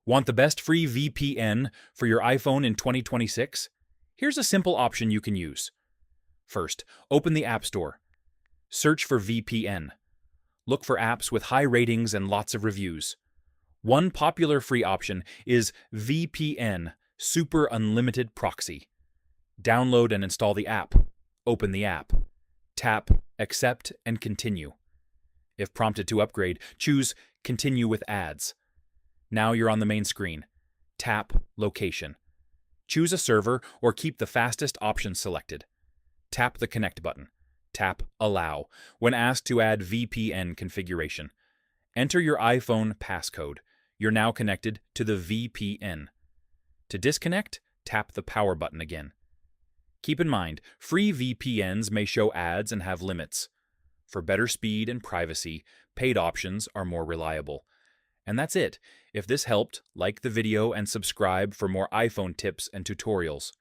Want the best free VPN for your iPhone in 2026? Here's a simple option you can use. First, open the App Store. Search for VPN. Look for apps with high ratings and lots of reviews. One popular free option is VPN Super Unlimited Proxy. Download and install the app. Open the app. Tap Accept and Continue. If prompted to upgrade, choose Continue with Ads. Now you're on the main screen. Tap Location. Choose a server or keep the fastest option selected. Tap the Connect button. Tap Allow when asked to add VPN configuration. Enter your iPhone passcode. You're now connected to the VPN. To disconnect, tap the Power button again. Keep in mind, free VPNs may show ads and have limits. For better speed and privacy, paid options are more reliable. And that's it. If this helped, like the video and subscribe for more iPhone tips and tutorials.